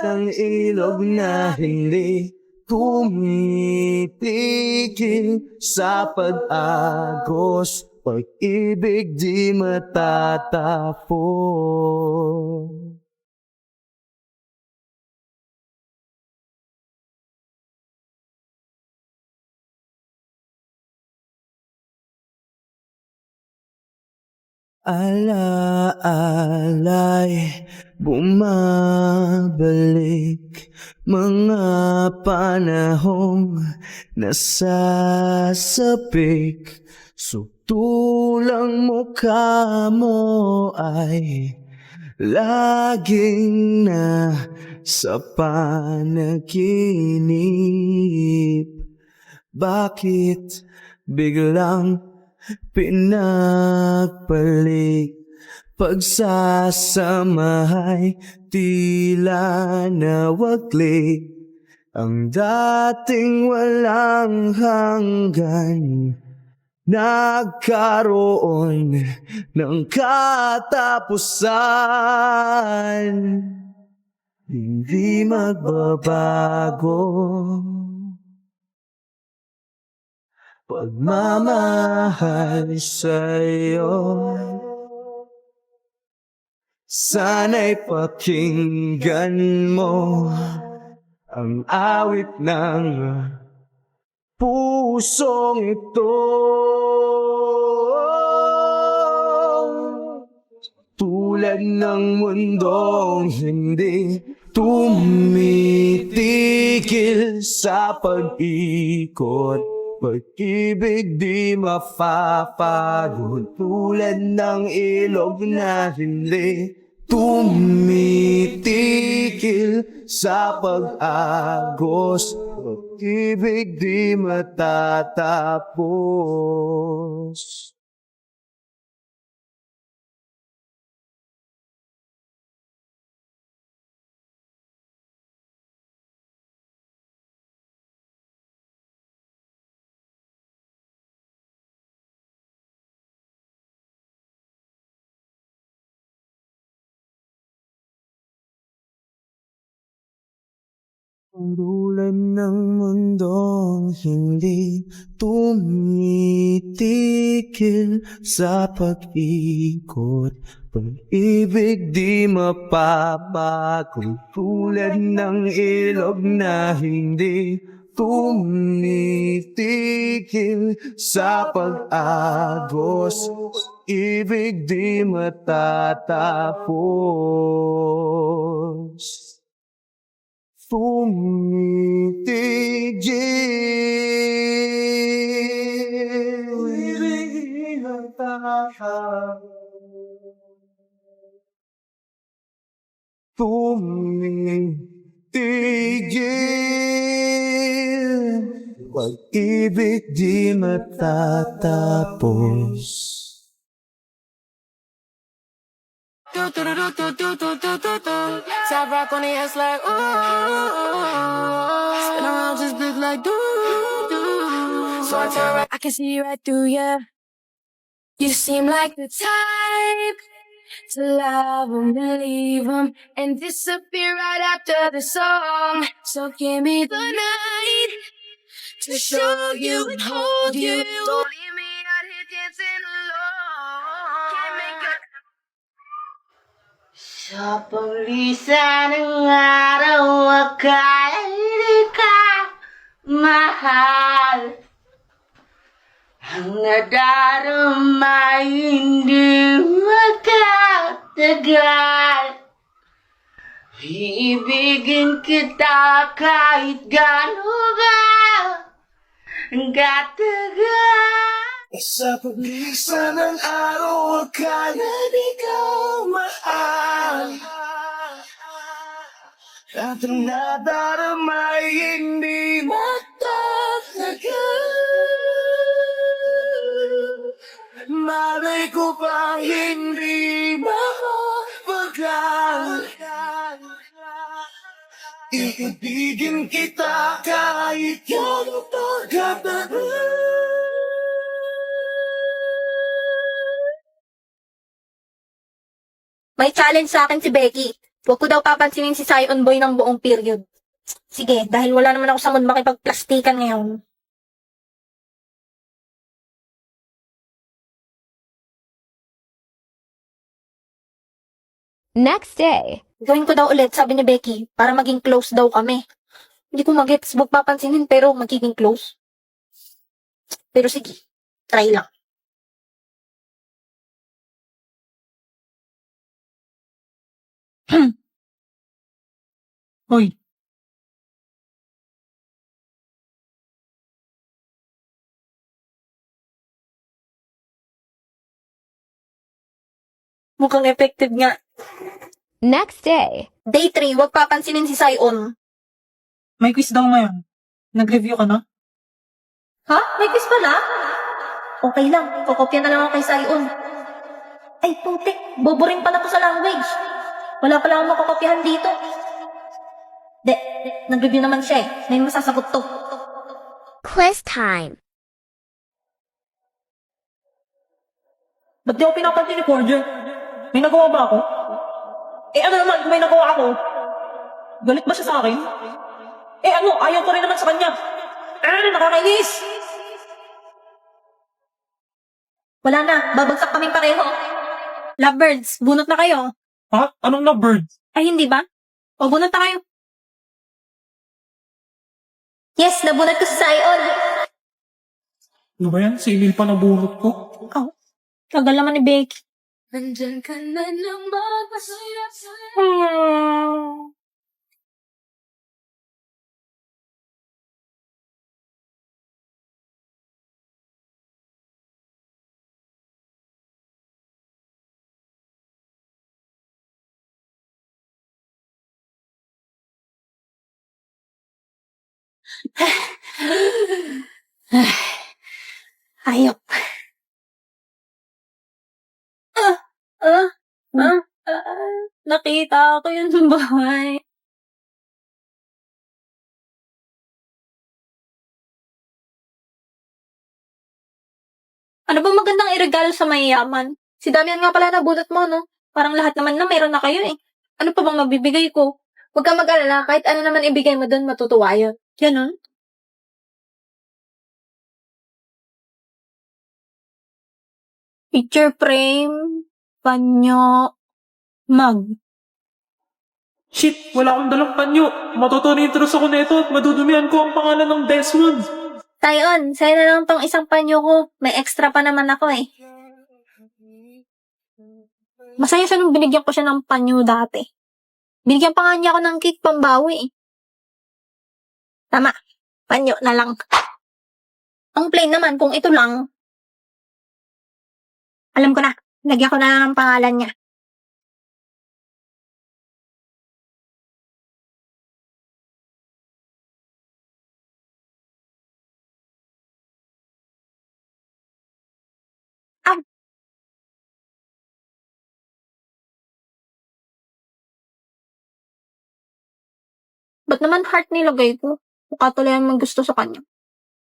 ng ilog na hindi tumitigil sa pag-agos, pag-ibig di matatapos. Alaala'y bumabalik, mga panahong nasasapik. Sutulang mukha mo ay laging nasa panaginip. Bakit biglang pinagpalit? Pagsasamahay tila nawaglit, ang dating walang hanggan nagkaroon ng katapusan. Hindi magbabago pagmamahal sa'yo. Sana'y pakinggan mo ang awit ng pusong ito. Tulad ng mundong hindi tumitigil sa pag-ikot, pag-ibig di mapapagod. Tulad ng ilog na hindi tumitigil sa pag-agos, pag-ibig di matatapos. Tulad ng mundong hindi tumitigil sa pag-ikot, pag-ibig di mapapago. Tulad ng ilog na hindi tumitigil sa pag-agos, ibig di matatapos. Tumitigil, tumitigil, pag-ibig di matatapos. Top rock on the ass like ooh. Spin around just big like do. So I turn right, I can see right through ya. You seem like the type to love 'em and leave 'em and disappear right after the song. So give me the night to show you and hold you. Don't leave me out here dancing alone. Can't make it. Sa paglisan ng araw, akala di ka mahal. Ang nadarama hindi magtatagal. Iibigin kita kahit gano'n katagal. Sa paglisan ng araw, akala di ka mahal. At ang nadaramay hindi magtatagal. Malay ko pa hindi makapagal. Iibigin kita kahit gano'n katagal. May challenge sa akin si Becky. Huwag ko daw papansinin si Sion Boy ng buong period. Sige, dahil wala naman ako sa mood makipagplastikan ngayon. Next day. Gawin ko daw ulit, sabi ni Becky, para maging close daw kami. Hindi ko magets, huwag papansinin pero magiging close. Pero sige, try lang. Hoy, Mukhang effective nga. Next day. Day 3, huwag papansinin si Sion. may quiz daw ngayon. Nag-review ka na? Ha? May quiz pala? Okay lang, kokopya na lang ako kay Sion. Ay, putik, bobo rin pala ko sa language. Wala pala akong makokopyahan dito. Nag-review naman siya eh. May masasagot to. Quiz time. Ba't di ako pinapansin ni Cordia? May nagawa ba ako? Eh ano naman kung may nagawa ako? Galit ba siya sa akin? Eh ano, ayaw ko rin naman sa kanya. Nakakainis! Wala na, babagsak kaming pareho. Lovebirds, bunot na kayo. Ha? Anong na bird? Ay, hindi ba? O, bunot na kayo. Yes, nabunot ko si Sion. Ano ba yan? Si Emil pa nabunot ko. Oh, tagal naman ni Becky. Nandyan ka na lang magpasaya sa'yo. Ayok. Ah, nakita ko yun sa bahay. Ano bang magandang iregalo sa mayayaman? Si Damian nga pala nabunot mo, no? Parang lahat naman na meron na kayo eh. Ano pa bang mabibigay ko? Huwag kang mag-alala, kahit ano naman ibigay mo doon, matutuwa yun. Ganun? Picture frame, panyo, mug. Shit, wala akong dalang panyo. Matutunintros ako nito at madudumihan ko ang pangalan ng Desmond. Tayon, sa'yo na lang tong isang panyo ko. May extra pa naman ako eh. Masaya siya nung binigyan ko siya ng panyo dati. Binigyan pa nga niya ako ng cake pambawi eh. Tama, panyo na lang. Ang plain naman, kung ito lang. Alam ko na, lagyan ko na lang ang pangalan niya. Ba't naman heart nilagay ko? Mukha tuloy ang gusto sa kanya.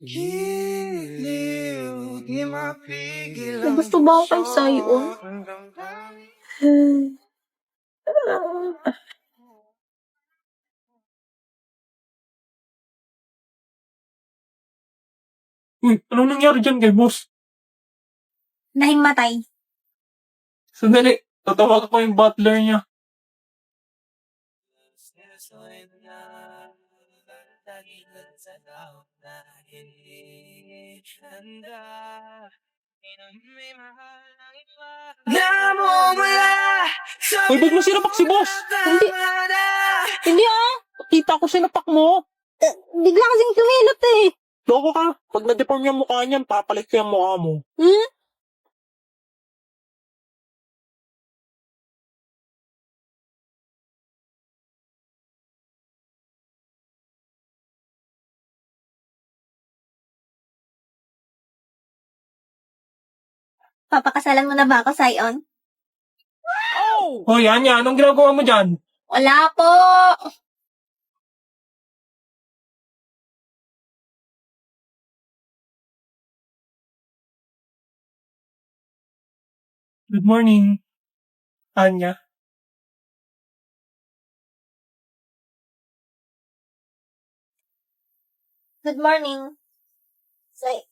Giliw, di mapigil May gusto ba ako kay Sion? Uy, anong nangyari dyan kay boss? Nahimatay. Sandali, tatawag ko yung butler niya. Namumula sa Uy, ba't mo sinapak si boss? Hindi ah! Kita ko sinapak mo. Bigla kasing kumilot eh. Loko ka. Pag na-deform yung mukha niyan, papalit ko yung mukha mo. Hmm? Papakasalan mo na ba ako, Sion? Hoy, Anya, anong ginagawa mo dyan? Wala po! Good morning, Anya. Good morning. Say.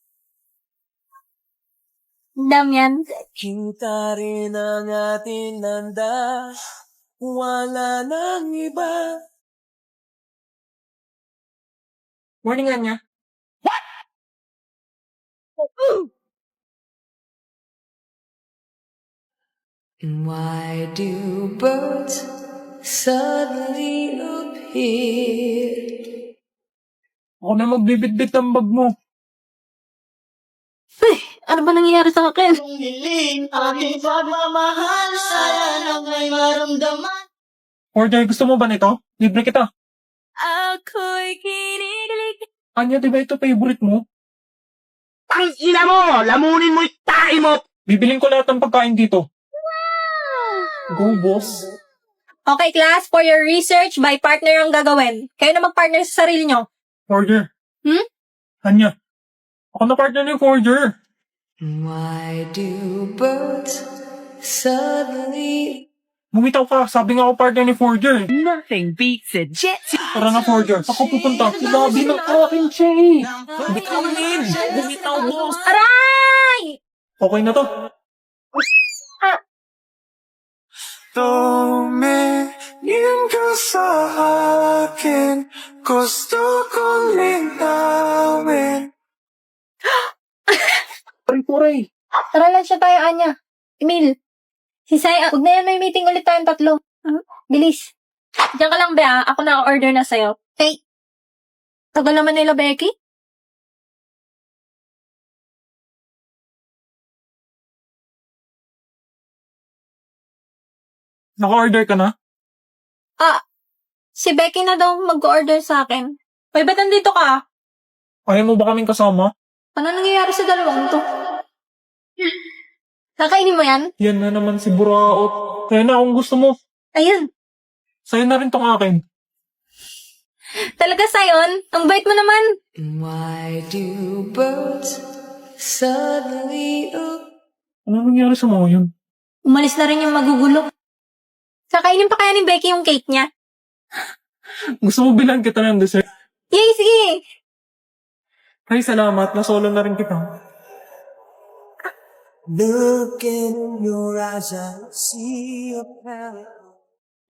Damian. Kita rin ang ating landas, wala nang iba. Morning, Anya. Why do birds suddenly appear? Ako na magbibitbit ang bag mo. Ano ba nangyayari sa akin? Forger, gusto mo ba nito? Libre kita. Ako'y kinikilig. Anya, di ba ito favorite mo? Ang ina mo! Lamunin mo yung tae mo! Bibiling ko lahat ng pagkain dito. Go, boss. Okay, class, for your research, by partner ang gagawin. Kayo na mag-partner sa sarili nyo. Forger. Hmm? Anya. Ako na partner ni Forger. Why do birds suddenly... Bumitaw ka. Sabi nga ako partner ni Forger. Nothing beats a jet. Tara na, Forger. Ako pupunta. Sinabi ng aking Che. Bitawin. Bumitaw, boss. Aray! Okay na to. Tumingin ka sa akin, gusto kong linawin. Pare-pare. Tara lang siya tayo, Anya. Emil. Si Sai, huwag na yan, may meeting ulit tayong tatlo. Bilis. Diyan ka lang, Bea. Ako na order na sa'yo. Okay. Tagal naman nila, Becky. Naka-order ka na? Si Becky na daw mag-order sa akin. Uy, ba't nandito ka? Ayaw mo ba kaming kasama? Ano nangyayari sa dalawang to? Kakainin mo yan? Yan na naman si Buraot. Kaya na kung gusto mo. Ayun. Sa'yo na rin tong akin. Talaga, Sayon? Ang bait mo naman. Why do birds suddenly Ano nangyari sa mga yun? Umalis na rin yung magugulo. Kakainin pa kaya ni Becky yung cake niya? Gusto mo bilang kita ng dessert? Yay, sige! Ay, salamat. Nasolo na rin kita. Looking in your eyes, I see a paradise.